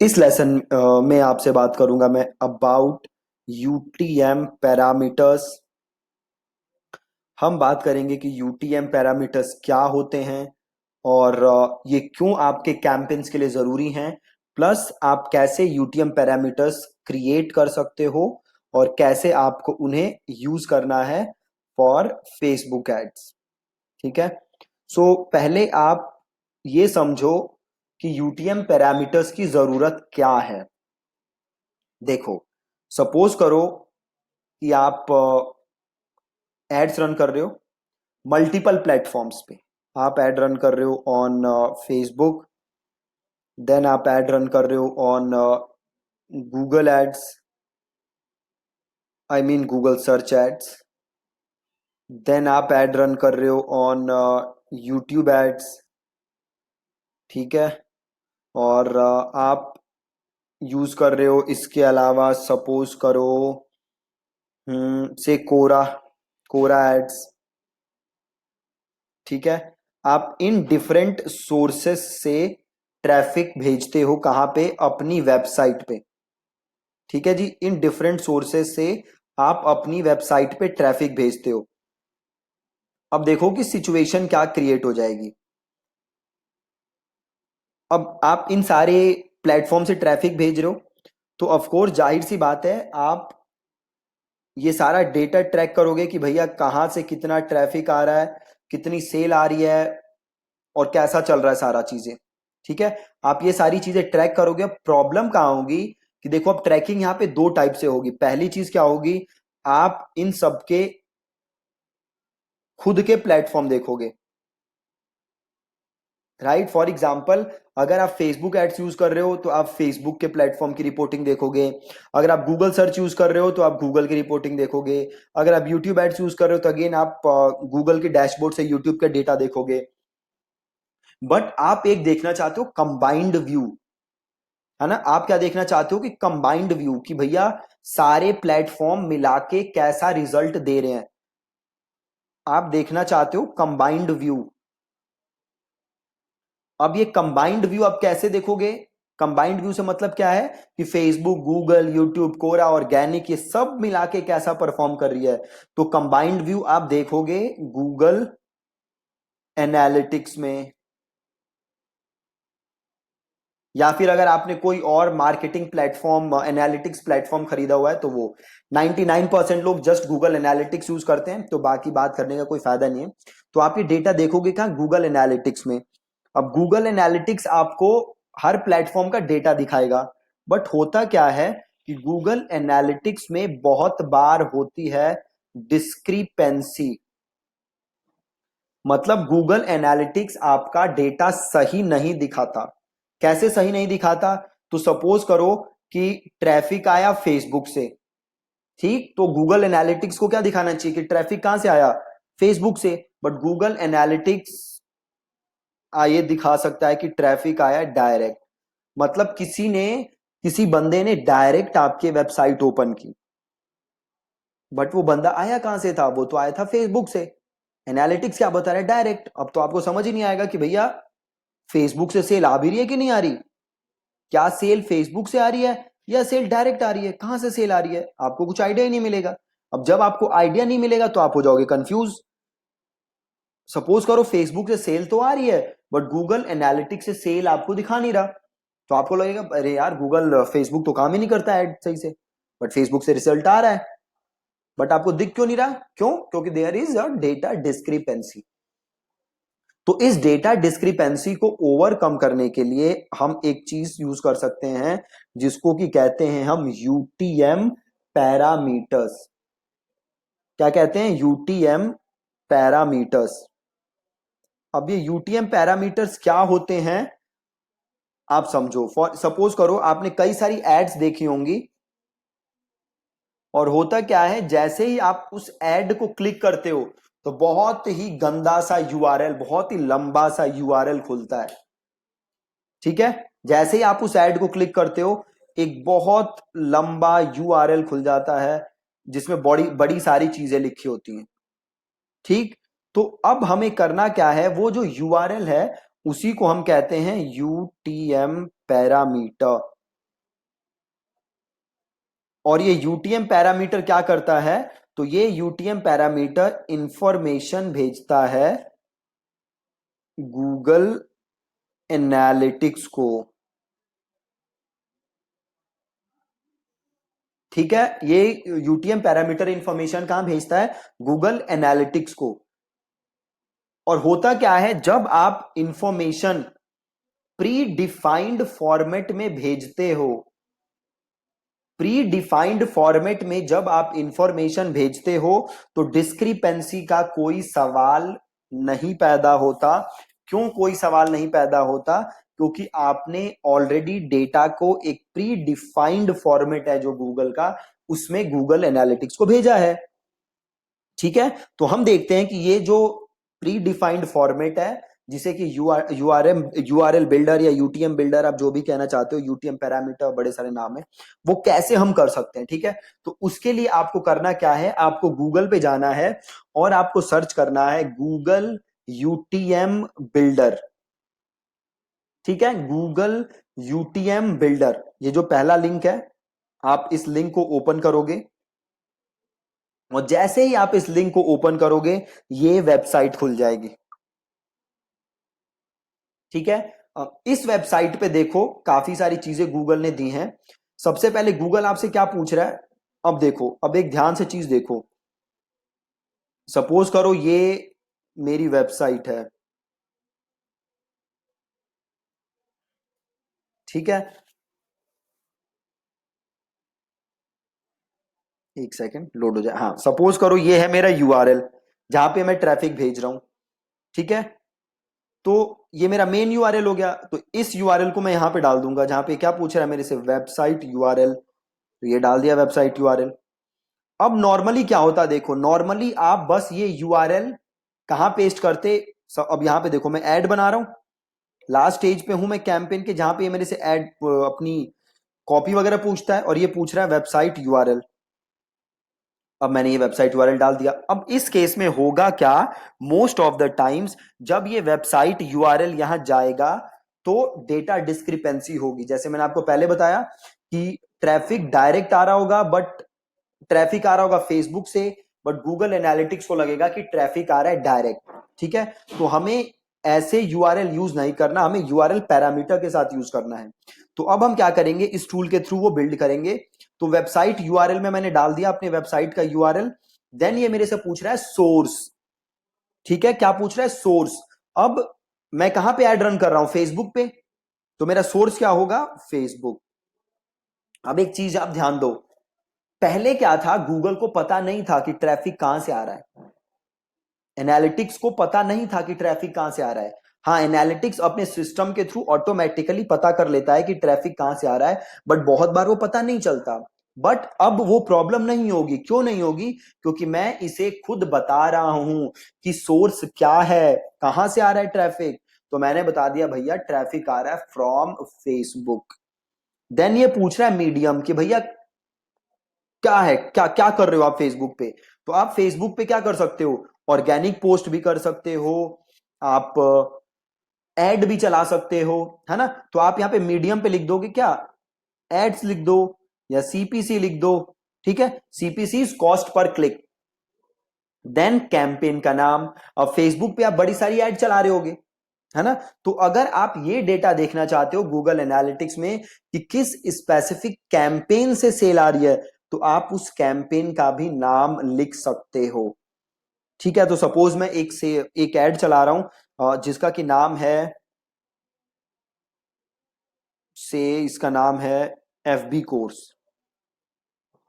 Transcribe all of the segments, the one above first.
इस लेसन में आपसे बात करूंगा मैं अबाउट यूटीएम पैरामीटर्स। हम बात करेंगे कि यूटीएम पैरामीटर्स क्या होते हैं और ये क्यों आपके कैंपेन्स के लिए जरूरी हैं। प्लस आप कैसे यूटीएम पैरामीटर्स क्रिएट कर सकते हो और कैसे आपको उन्हें यूज करना है फॉर फेसबुक एड्स। ठीक है। पहले आप ये समझो कि यूटीएम पैरामीटर्स की जरूरत क्या है। देखो, सपोज करो कि आप एड्स रन कर रहे हो मल्टीपल प्लेटफॉर्म्स पे। आप एड रन कर रहे हो ऑन फेसबुक, देन आप एड रन कर रहे हो on Google ads, I mean Google search ads. Then आप एड रन कर रहे हो ऑन यूट्यूब एड्स। ठीक है। और आप यूज कर रहे हो इसके अलावा सपोज करो से कोरा कोरा एड्स। ठीक है। आप इन डिफरेंट सोर्सेस से ट्रैफिक भेजते हो कहाँ पे? अपनी वेबसाइट पे। ठीक है जी, इन डिफरेंट सोर्सेस से आप अपनी वेबसाइट पे ट्रैफिक भेजते हो। अब देखो कि सिचुएशन क्या क्रिएट हो जाएगी। अब आप इन सारे प्लेटफॉर्म से ट्रैफिक भेज रहे हो तो ऑफ कोर्स जाहिर सी बात है आप ये सारा डेटा ट्रैक करोगे कि भैया कहाँ से कितना ट्रैफिक आ रहा है, कितनी सेल आ रही है और कैसा चल रहा है सारा चीजें। ठीक है। आप ये सारी चीजें ट्रैक करोगे। अब प्रॉब्लम कहाँ होगी कि देखो, अब ट्रैकिंग यहाँ पे दो टाइप से होगी। पहली चीज क्या होगी, आप इन सबके खुद के प्लेटफॉर्म देखोगे। राइट, फॉर एग्जाम्पल अगर आप फेसबुक एड्स यूज कर रहे हो तो आप फेसबुक के प्लेटफॉर्म की रिपोर्टिंग देखोगे। अगर आप गूगल सर्च यूज कर रहे हो तो आप गूगल की रिपोर्टिंग देखोगे। अगर आप यूट्यूब एड्स यूज कर रहे हो तो अगेन आप गूगल के डैशबोर्ड से यूट्यूब का डेटा देखोगे। बट आप एक देखना चाहते हो कंबाइंड व्यू, है ना। आप क्या देखना चाहते हो कि कंबाइंड व्यू, कि भैया सारे प्लेटफॉर्म मिला के कैसा रिजल्ट दे रहे हैं। आप देखना चाहते हो कंबाइंड व्यू। अब ये कंबाइंड व्यू आप कैसे देखोगे? कंबाइंड व्यू से मतलब क्या है कि फेसबुक, गूगल, यूट्यूब, कोरा, ऑर्गेनिक ये सब मिला के कैसा परफॉर्म कर रही है। तो कंबाइंड व्यू आप देखोगे गूगल एनालिटिक्स में, या फिर अगर आपने कोई और मार्केटिंग प्लेटफॉर्म, एनालिटिक्स प्लेटफॉर्म खरीदा हुआ है तो वो 99% लोग जस्ट गूगल एनालिटिक्स यूज करते हैं, तो बाकी बात करने का कोई फायदा नहीं है। तो आप ये डेटा देखोगे कहाँ? गूगल एनालिटिक्स में। अब गूगल एनालिटिक्स आपको हर प्लेटफॉर्म का डेटा दिखाएगा। बट होता क्या है कि गूगल एनालिटिक्स में बहुत बार होती है डिस्क्रिपेंसी। मतलब गूगल एनालिटिक्स आपका डेटा सही नहीं दिखाता। कैसे सही नहीं दिखाता? तो सपोज करो कि ट्रैफिक आया फेसबुक से। ठीक, तो गूगल एनालिटिक्स को क्या दिखाना चाहिए कि ट्रैफिक कहां से आया? फेसबुक से। बट गूगल एनालिटिक्स ये दिखा सकता है कि ट्रैफिक आया डायरेक्ट। मतलब किसी बंदे ने डायरेक्ट आपकी वेबसाइट ओपन की। बट वो बंदा आया कहां से था? वो तो आया था फेसबुक से। एनालिटिक्स क्या बता रहा है? डायरेक्ट। अब तो आपको समझ ही नहीं आएगा कि भैया फेसबुक से सेल आ भी रही है कि नहीं आ रही। क्या सेल फेसबुक से आ रही है या सेल डायरेक्ट आ रही है? कहां से सेल आ रही है आपको कुछ आइडिया ही नहीं मिलेगा। अब जब आपको आइडिया नहीं मिलेगा तो आप हो जाओगे कंफ्यूज। सपोज करो फेसबुक से सेल तो आ रही है बट गूगल एनालिटिक्स से सेल आपको दिखा नहीं रहा, तो आपको लगेगा अरे यार गूगल फेसबुक तो काम ही नहीं करता है सही से, बट फेसबुक से रिजल्ट आ रहा है। बट आपको दिख क्यों नहीं रहा? क्यों? क्योंकि there is a data discrepancy. तो इस डेटा डिस्क्रिपेंसी को ओवरकम करने के लिए हम एक चीज यूज कर सकते हैं जिसको कि कहते हैं हम यूटीएम पैरामीटर्स। क्या कहते हैं? UTM parameters. अब ये यूटीएम पैरामीटर्स क्या होते हैं आप समझो। फॉर सपोज करो आपने कई सारी एड्स देखी होंगी और होता क्या है जैसे ही आप उस एड को क्लिक करते हो तो बहुत ही गंदा सा यूआरएल, बहुत ही लंबा सा यूआरएल खुलता है। ठीक है। जैसे ही आप उस ऐड को क्लिक करते हो एक बहुत लंबा यूआरएल खुल जाता है जिसमें बड़ी बड़ी सारी चीजें लिखी होती हैं। ठीक। तो अब हमें करना क्या है, वो जो यूआरएल है उसी को हम कहते हैं यूटीएम पैरामीटर। और ये यूटीएम पैरामीटर क्या करता है, तो ये यूटीएम पैरामीटर इंफॉर्मेशन भेजता है गूगल एनालिटिक्स को। ठीक है, ये यूटीएम पैरामीटर इंफॉर्मेशन कहां भेजता है, गूगल एनालिटिक्स को। और होता क्या है, जब आप इंफॉर्मेशन प्री डिफाइंड फॉर्मेट में भेजते हो, प्री डिफाइंड फॉर्मेट में जब आप इंफॉर्मेशन भेजते हो तो डिस्क्रिपेंसी का कोई सवाल नहीं पैदा होता। क्यों कोई सवाल नहीं पैदा होता, क्योंकि आपने ऑलरेडी डेटा को एक प्री डिफाइंड फॉर्मेट है जो गूगल का, उसमें गूगल एनालिटिक्स को भेजा है। ठीक है, तो हम देखते हैं कि ये जो प्री डिफाइंड फॉर्मेट है, जिसे कि यूआरएल बिल्डर या यूटीएम बिल्डर, आप जो भी कहना चाहते हो, यूटीएम पैरामीटर, बड़े सारे नाम है, वो कैसे हम कर सकते हैं। ठीक है, तो उसके लिए आपको करना क्या है, आपको गूगल पे जाना है और आपको सर्च करना है गूगल यूटीएम बिल्डर। ठीक है, गूगल यूटीएम बिल्डर, ये जो पहला लिंक है, आप इस लिंक को ओपन करोगे और जैसे ही आप इस लिंक को ओपन करोगे ये वेबसाइट खुल जाएगी। ठीक है, इस वेबसाइट पे देखो काफी सारी चीजें गूगल ने दी हैं। सबसे पहले गूगल आपसे क्या पूछ रहा है, अब देखो, अब एक ध्यान से चीज देखो। सपोज करो ये मेरी वेबसाइट है, ठीक है, एक सेकंड लोड हो जाए। हाँ, सपोज करो ये है मेरा यूआरएल जहां पे मैं ट्रैफिक भेज रहा हूं। ठीक है, तो ये मेरा मेन यूआरएल हो गया, तो इस यूआरएल को मैं यहां पे डाल दूंगा जहां पे क्या पूछ रहा है मेरे से, वेबसाइट यूआरएल। तो ये डाल दिया वेबसाइट यूआरएल। अब नॉर्मली क्या होता है, देखो नॉर्मली आप बस ये यूआरएल कहां पेस्ट करते, अब यहां पे देखो मैं ऐड बना रहा हूं, लास्ट स्टेज पे हूं मैं कैंपेन के, जहां पे ये मेरे से ऐड अपनी कॉपी वगैरह पूछता है और ये पूछ रहा है वेबसाइट यूआरएल। अब मैंने ये वेबसाइट यूआरएल डाल दिया। अब इस केस में होगा क्या, मोस्ट ऑफ द टाइम्स जब ये वेबसाइट यूआरएल यहां जाएगा तो डेटा डिस्क्रिपेंसी होगी। जैसे मैंने आपको पहले बताया कि ट्रैफिक डायरेक्ट आ रहा होगा, बट ट्रैफिक आ रहा होगा फेसबुक से, बट गूगल एनालिटिक्स को लगेगा कि ट्रैफिक आ रहा है डायरेक्ट। ठीक है, तो हमें ऐसे यूआरएल यूज नहीं करना, हमें यूआरएल पैरामीटर के साथ यूज करना है। तो अब हम क्या करेंगे, इस टूल के थ्रू वो बिल्ड करेंगे। तो वेबसाइट यूआरएल में मैंने डाल दिया अपने वेबसाइट का यूआरएल। देन ये मेरे से पूछ रहा है सोर्स। ठीक है, क्या पूछ रहा है, सोर्स। अब मैं कहां पे एड रन कर रहा हूं, फेसबुक पे, तो मेरा सोर्स क्या होगा, फेसबुक। अब एक चीज आप ध्यान दो, पहले क्या था, गूगल को पता नहीं था कि ट्रैफिक कहां से आ रहा है, एनालिटिक्स को पता नहीं था कि ट्रैफिक कहां से आ रहा है। हाँ, एनालिटिक्स अपने सिस्टम के थ्रू ऑटोमेटिकली पता कर लेता है कि ट्रैफिक कहां से आ रहा है, बट बहुत बार वो पता नहीं चलता। बट अब वो प्रॉब्लम नहीं होगी, क्यों नहीं होगी, क्योंकि मैं इसे खुद बता रहा हूं कि सोर्स क्या है, कहां से आ रहा है ट्रैफिक। तो मैंने बता दिया भैया ट्रैफिक आ रहा है फ्रॉम फेसबुक। देन ये पूछ रहा है मीडियम कि भैया क्या है, क्या क्या कर रहे हो आप फेसबुक पे। तो आप फेसबुक पे क्या कर सकते हो, ऑर्गेनिक पोस्ट भी कर सकते हो, आप एड भी चला सकते हो, है ना। तो आप यहां पे मीडियम पे लिख दोगे क्या, एड्स लिख दो या सीपीसी लिख दो। ठीक है, सीपीसी कॉस्ट पर क्लिक। देन कैंपेन का नाम। अब फेसबुक पे आप बड़ी सारी एड चला रहे होगे, है ना। तो अगर आप ये डेटा देखना चाहते हो गूगल एनालिटिक्स में कि किस स्पेसिफिक कैंपेन से सेल आ रही है, तो आप उस कैंपेन का भी नाम लिख सकते हो। ठीक है, तो सपोज मैं एक एड चला रहा हूं जिसका कि नाम है, से इसका नाम है एफबी कोर्स,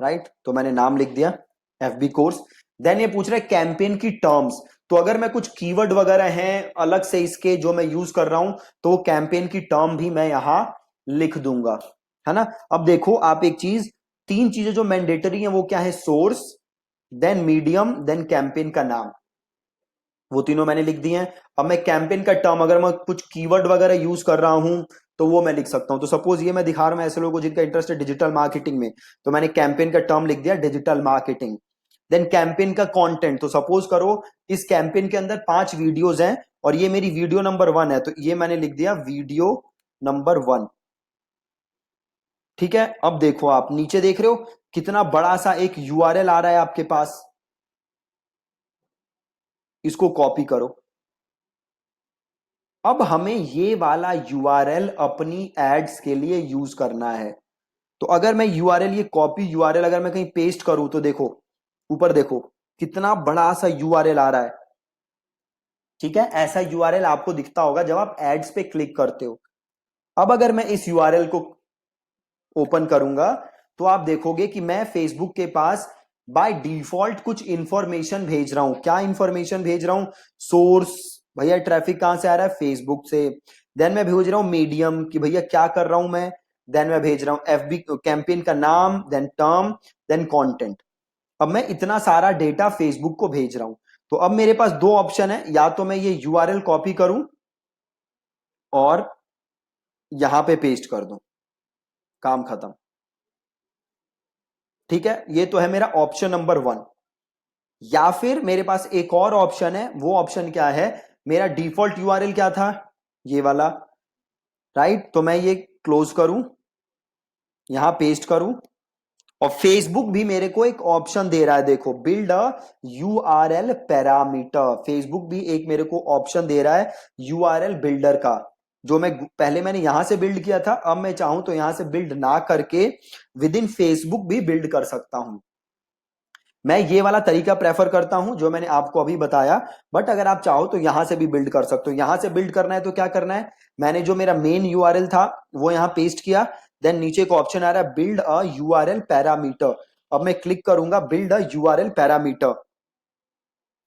राइट। तो मैंने नाम लिख दिया एफबी कोर्स। देन ये पूछ रहा है कैंपेन की टर्म्स। तो अगर मैं कुछ कीवर्ड वगैरह हैं अलग से इसके जो मैं यूज कर रहा हूं, तो कैंपेन की टर्म भी मैं यहां लिख दूंगा, है ना। अब देखो आप एक चीज, तीन चीजें जो मैंडेटरी हैं वो क्या है, source, then medium, then campaign का नाम, वो तीनों मैंने लिख दिए हैं। अब मैं कैंपेन का टर्म, अगर मैं कुछ कीवर्ड वगैरह यूज कर रहा हूं तो वो मैं लिख सकता हूं। तो सपोज ये मैं दिखा रहा हूं ऐसे लोगों को जिनका इंटरेस्ट है डिजिटल मार्केटिंग में, तो मैंने कैंपेन का टर्म लिख दिया डिजिटल मार्केटिंग। देन कैंपेन का कंटेंट, तो सपोज करो इस कैंपेन के अंदर 5 वीडियोज हैं और ये मेरी वीडियो नंबर 1 है, तो ये मैंने लिख दिया वीडियो नंबर 1। ठीक है, अब देखो आप नीचे देख रहे हो कितना बड़ा सा एक यूआरएल आ रहा है आपके पास, इसको कॉपी करो। अब हमें ये वाला यूआरएल अपनी एड्स के लिए यूज करना है। तो अगर मैं यूआरएल, ये कॉपी यूआरएल अगर मैं कहीं पेस्ट करूं तो देखो ऊपर देखो कितना बड़ा सा यूआरएल आ रहा है। ठीक है, ऐसा यूआरएल आपको दिखता होगा जब आप एड्स पे क्लिक करते हो। अब अगर मैं इस यूआरएल को ओपन करूंगा तो आप देखोगे कि मैं फेसबुक के पास बाय डिफॉल्ट कुछ इंफॉर्मेशन भेज रहा हूं। क्या इंफॉर्मेशन भेज रहा हूं? सोर्स, भैया ट्रैफिक कहां से आ रहा है? फेसबुक से। देन मैं भेज रहा हूं मीडियम कि भैया क्या कर रहा हूं मैं। देन मैं भेज रहा हूं एफबी कैंपेन का नाम, देन टर्म, देन कंटेंट। अब मैं इतना सारा डेटा फेसबुक को भेज रहा हूं। तो अब मेरे पास दो ऑप्शन है, या तो मैं ये यूआरएल कॉपी करूं और यहां पे पेस्ट कर दूं, काम खत्म। ठीक है, ये तो है मेरा ऑप्शन नंबर 1। या फिर मेरे पास एक और ऑप्शन है, वो ऑप्शन क्या है? मेरा डिफॉल्ट यूआरएल क्या था? ये वाला, राइट। तो मैं ये क्लोज करूं, यहां पेस्ट करूं, और फेसबुक भी मेरे को एक ऑप्शन दे रहा है, देखो build a URL parameter. Facebook भी एक मेरे को ऑप्शन दे रहा है यूआरएल बिल्डर का, जो मैं पहले मैंने यहां से बिल्ड किया था, अब मैं चाहूं तो यहां से बिल्ड ना करके विद इन फेसबुक भी बिल्ड कर सकता हूं। मैं ये वाला तरीका प्रेफर करता हूं जो मैंने आपको अभी बताया, बट अगर आप चाहो तो यहां से भी बिल्ड कर सकते हो। यहां से बिल्ड करना है तो क्या करना है? मैंने जो मेरा मेन यूआरएल था वो यहां पेस्ट किया, देन नीचे को ऑप्शन आ रहा है बिल्ड अ यूआरएल पैरामीटर। अब मैं क्लिक करूंगा build a URL parameter.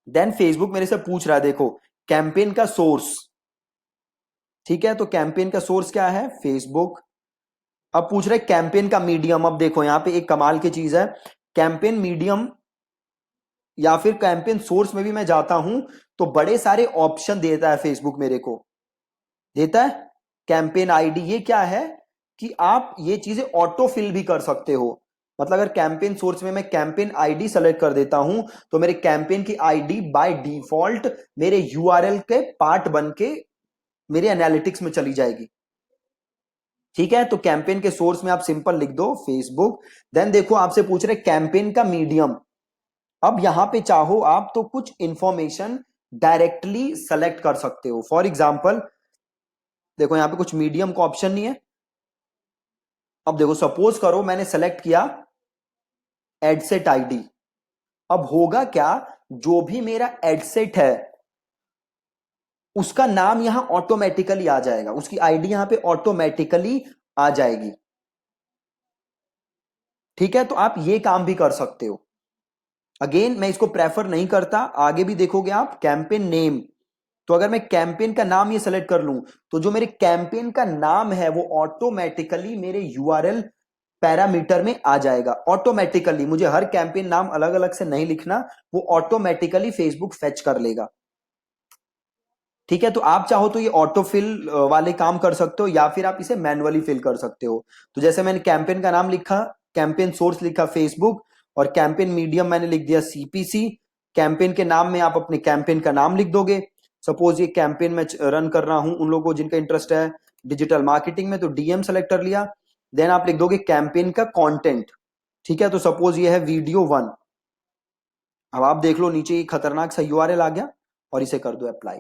Then Facebook मेरे से पूछ रहा है, देखो कैंपेन का सोर्स। ठीक है, तो कैंपेन का सोर्स क्या है? फेसबुक। अब पूछ रहे कैंपेन का मीडियम। अब देखो यहां पे एक कमाल की चीज है, कैंपेन मीडियम या फिर कैंपेन सोर्स में भी मैं जाता हूं तो बड़े सारे ऑप्शन देता है फेसबुक, मेरे को देता है कैंपेन आईडी। ये क्या है कि आप ये चीजें ऑटो फिल भी कर सकते हो। मतलब अगर कैंपेन सोर्स में मैं कैंपेन आईडी सेलेक्ट कर देता हूं तो मेरे कैंपेन की आईडी बाय डिफॉल्ट मेरे यूआरएल के पार्ट बन के मेरे एनालिटिक्स में चली जाएगी। ठीक है, तो कैंपेन के सोर्स में आप सिंपल लिख दो फेसबुक। देन देखो आपसे पूछ रहे कैंपेन का मीडियम। अब यहां पे चाहो आप तो कुछ इंफॉर्मेशन डायरेक्टली सेलेक्ट कर सकते हो। फॉर एग्जाम्पल देखो यहां पे कुछ मीडियम का ऑप्शन नहीं है। अब देखो सपोज करो मैंने सेलेक्ट किया एडसेट आईडी। अब होगा क्या, जो भी मेरा एडसेट है उसका नाम यहां ऑटोमेटिकली आ जाएगा, उसकी आईडी यहां पे ऑटोमेटिकली आ जाएगी। ठीक है, तो आप ये काम भी कर सकते हो। अगेन मैं इसको प्रेफर नहीं करता, आगे भी देखोगे आप कैंपेन नेम। तो अगर मैं कैंपेन का नाम ये सेलेक्ट कर लूं तो जो मेरे कैंपेन का नाम है वो ऑटोमेटिकली मेरे यूआरएल पैरामीटर में आ जाएगा। ऑटोमेटिकली, मुझे हर कैंपेन नाम अलग अलग से नहीं लिखना, वो ऑटोमेटिकली फेसबुक फेच कर लेगा। ठीक है, तो आप चाहो तो ये ऑटो फिल वाले काम कर सकते हो या फिर आप इसे मैन्युअली फिल कर सकते हो। तो जैसे मैंने कैंपेन का नाम लिखा, कैंपेन सोर्स लिखा फेसबुक, और कैंपेन मीडियम मैंने लिख दिया सीपीसी। कैंपेन के नाम में आप अपने कैंपेन का नाम लिख दोगे। सपोज ये कैंपेन में रन कर रहा हूं उन लोगों को जिनका इंटरेस्ट है डिजिटल मार्केटिंग में, तो डीएम सेलेक्ट कर लिया। देन आप लिख दोगे कैंपेन का कंटेंट। ठीक है, तो सपोज ये है वीडियो 1। अब आप देख लो नीचे ये खतरनाक सा यूआरएल आ गया, और इसे कर दो अप्लाई।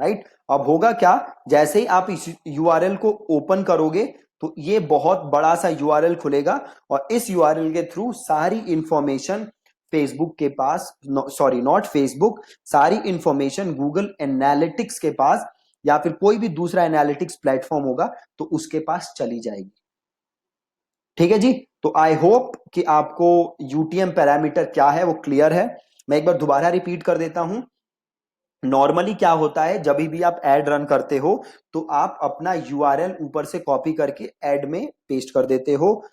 राइट, अब होगा क्या, जैसे ही आप इस यूआरएल को ओपन करोगे तो ये बहुत बड़ा सा यूआरएल खुलेगा, और इस यूआरएल के थ्रू सारी इंफॉर्मेशन फेसबुक के पास, सॉरी नॉट फेसबुक, सारी इंफॉर्मेशन गूगल एनालिटिक्स के पास या फिर कोई भी दूसरा एनालिटिक्स प्लेटफॉर्म होगा तो उसके पास चली जाएगी। ठीक है जी, तो आई होप कि आपको यूटीएम पैरामीटर क्या है वो क्लियर है। मैं एक बार दोबारा रिपीट कर देता हूं। नॉर्मली क्या होता है, जब भी आप एड रन करते हो तो आप अपना यूआरएल ऊपर से कॉपी करके एड में पेस्ट कर देते हो,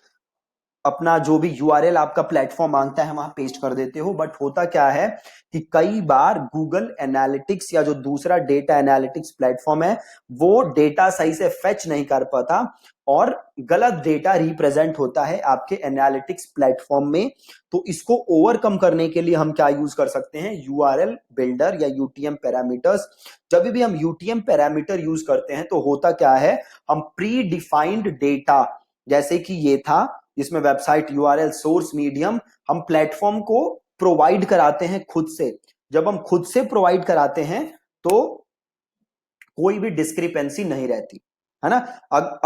अपना जो भी यूआरएल आपका प्लेटफॉर्म मांगता है वहां पेस्ट कर देते हो। बट होता क्या है कि कई बार गूगल एनालिटिक्स या जो दूसरा डेटा एनालिटिक्स प्लेटफॉर्म है वो डेटा सही से फेच नहीं कर पाता और गलत डेटा रिप्रेजेंट होता है आपके एनालिटिक्स प्लेटफॉर्म में। तो इसको ओवरकम करने के लिए हम क्या यूज कर सकते हैं? यूआरएल बिल्डर या यूटीएम पैरामीटर्स। जब भी हम यूटीएम पैरामीटर यूज करते हैं तो होता क्या है, हम प्री डिफाइंड डेटा, जैसे कि ये था इसमें वेबसाइट, यूआरएल, सोर्स, मीडियम, हम प्लेटफॉर्म को प्रोवाइड कराते हैं खुद से। जब हम खुद से प्रोवाइड कराते हैं तो कोई भी डिस्क्रिपेंसी नहीं रहती, है ना। अब